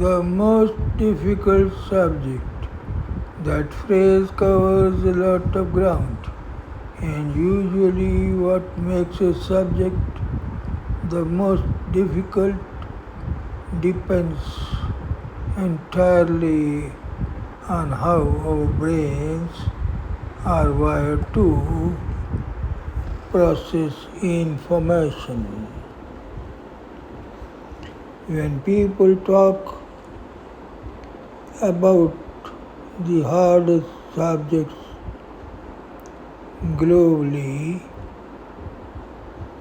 The most difficult subject. That phrase covers a lot of ground, and usually what makes a subject the most difficult depends entirely on how our brains are wired to process information. When people talk about the hardest subjects globally,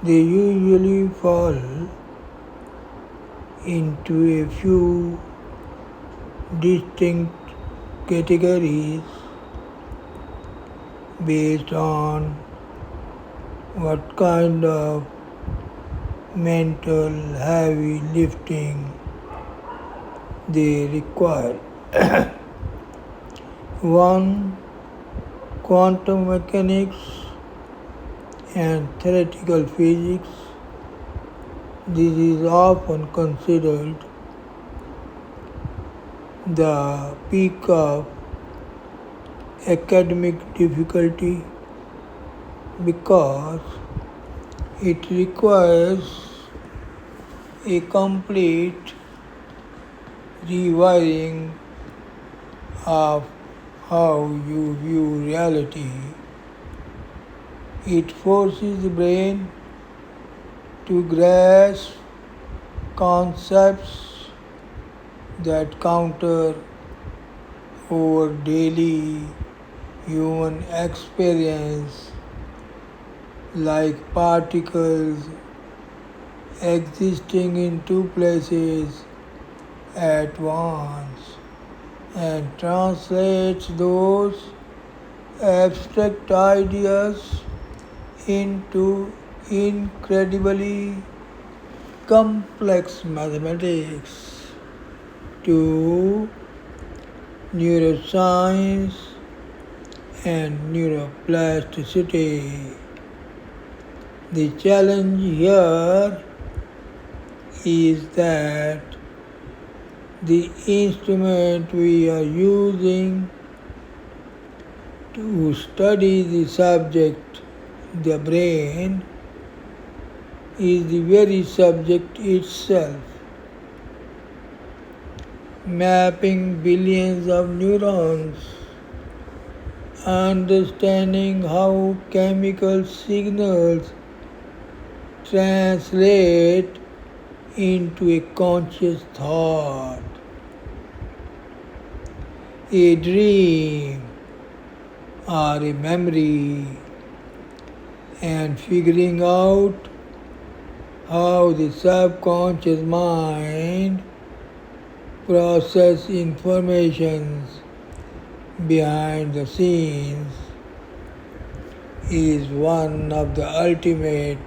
they usually fall into a few distinct categories based on what kind of mental heavy lifting they require. 1. Quantum mechanics and theoretical physics. This is often considered the peak of academic difficulty because it requires a complete rewiring of how you view reality. It forces the brain to grasp concepts that counter our daily human experience, like particles existing in two places at once, and translates those abstract ideas into incredibly complex mathematics. 2. Neuroscience and neuroplasticity. The challenge here is that the instrument we are using to study the subject, the brain, is the very subject itself. Mapping billions of neurons, understanding how chemical signals translate into a conscious thought, a dream, or a memory, and figuring out how the subconscious mind processes information behind the scenes is one of the ultimate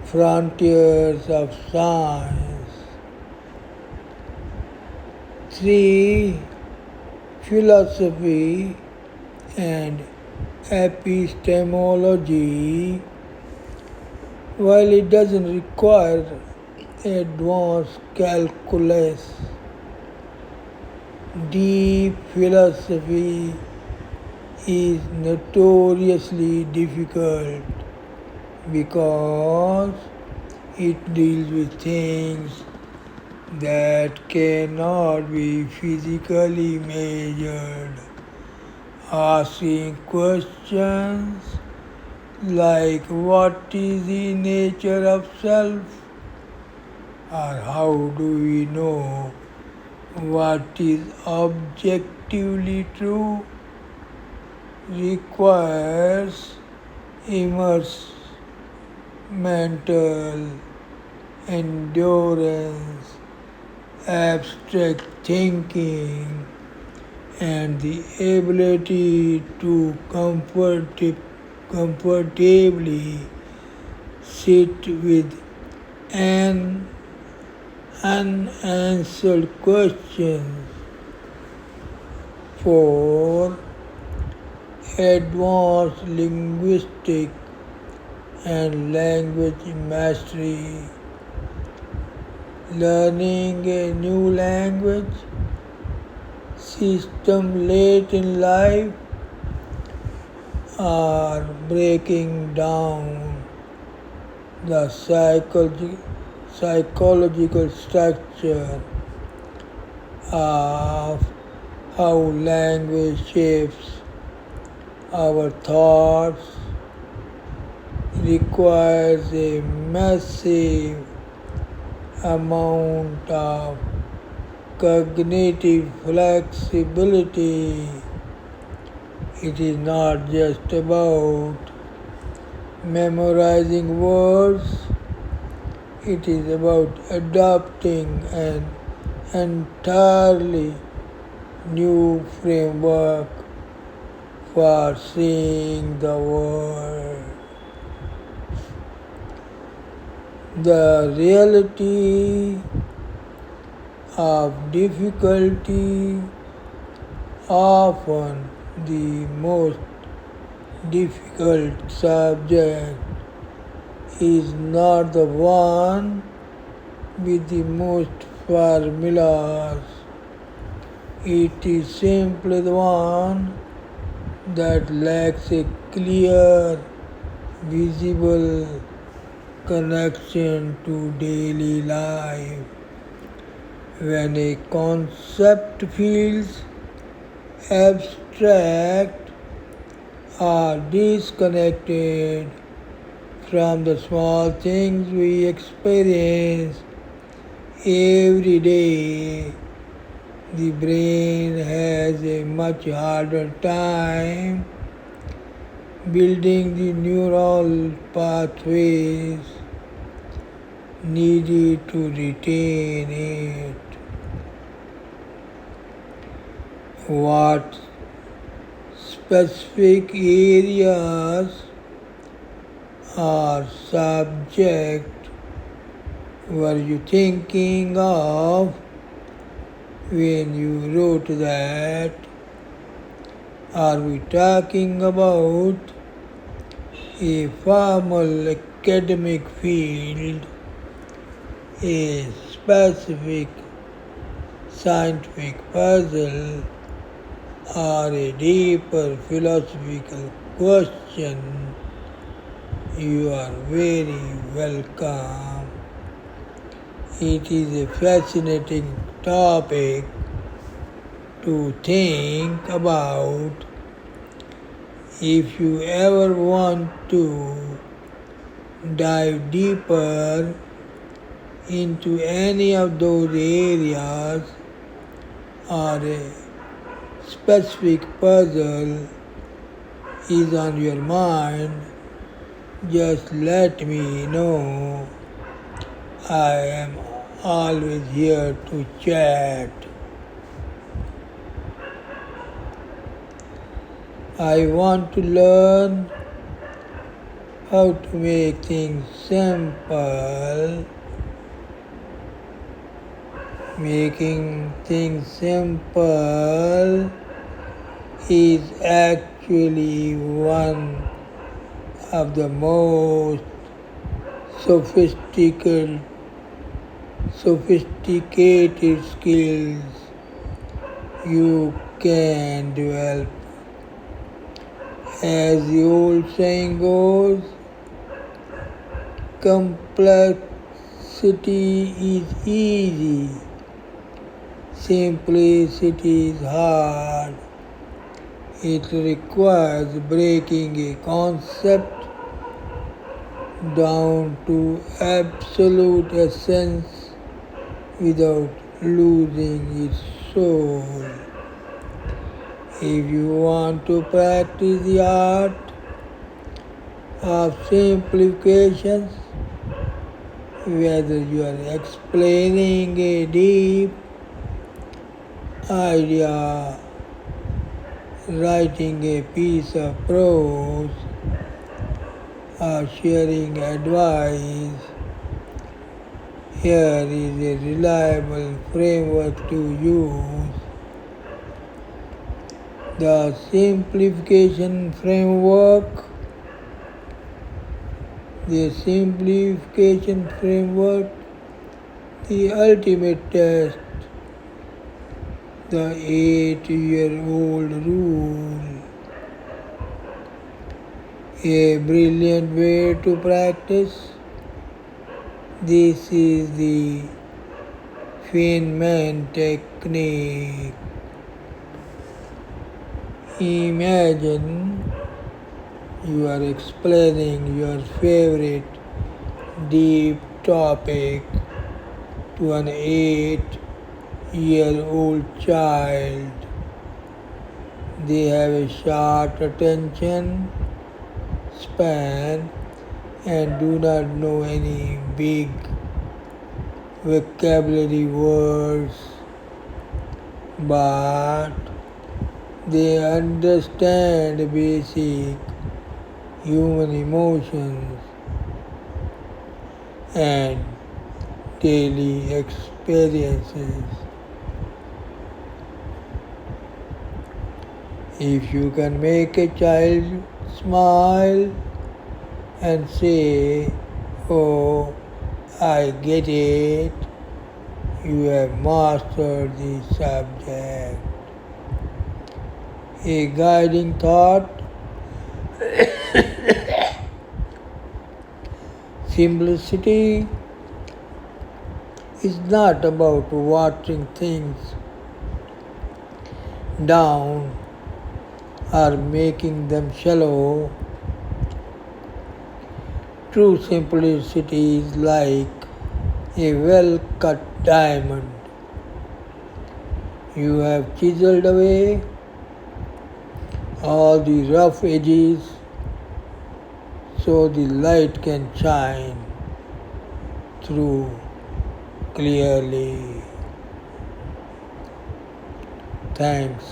frontiers of science. 3. Philosophy and epistemology. While it doesn't require advanced calculus, deep philosophy is notoriously difficult because it deals with things that cannot be physically measured. Asking questions like what is the nature of self, or how do we know what is objectively true, requires immense mental endurance, abstract thinking, and the ability to comfortably sit with an unanswered questions. 4. Advanced linguistic and language mastery. learning a new language system late in life, or breaking down the psychological structure of how language shapes our thoughts requires a massive amount of cognitive flexibility. It is not just about memorizing words, it is about adopting an entirely new framework for seeing the world. The reality of difficulty, often the most difficult subject, is not the one with the most formulas. It is simply the one that lacks a clear, visible connection to daily life. When a concept feels abstract or disconnected from the small things we experience every day, the brain has a much harder time building the neural pathways needed to retain it. What specific areas or subject were you thinking of when you wrote that? Are we talking about a formal academic field, a specific scientific puzzle, or a deeper philosophical question? You are very welcome. It is a fascinating topic to think about. If you ever want to dive deeper into any of those areas, or a specific puzzle is on your mind, just let me know. I am always here to chat. I want to learn how to make things simple. Making things simple is actually one of the most sophisticated skills you can develop. As the old saying goes, complexity is easy, simplicity is hard. It requires breaking a concept down to absolute essence without losing its soul. If you want to practice the art of simplifications, whether you are explaining a deep idea, writing a piece of prose, or sharing advice, here is a reliable framework to use. The simplification framework. The The ultimate test, the 8-year-old rule, a brilliant way to practice. This is the Feynman technique. Imagine you are explaining your favorite deep topic to an 8-year-old child. They have a short attention span and do not know any big vocabulary words, but they understand basic human emotions and daily experiences. If you can make a child smile and say, "Oh, I get it," you have mastered the subject. A guiding thought: simplicity is not about watering things down or making them shallow. True simplicity is like a well cut diamond. You have chiseled away all the rough edges so the light can shine through clearly. Thanks.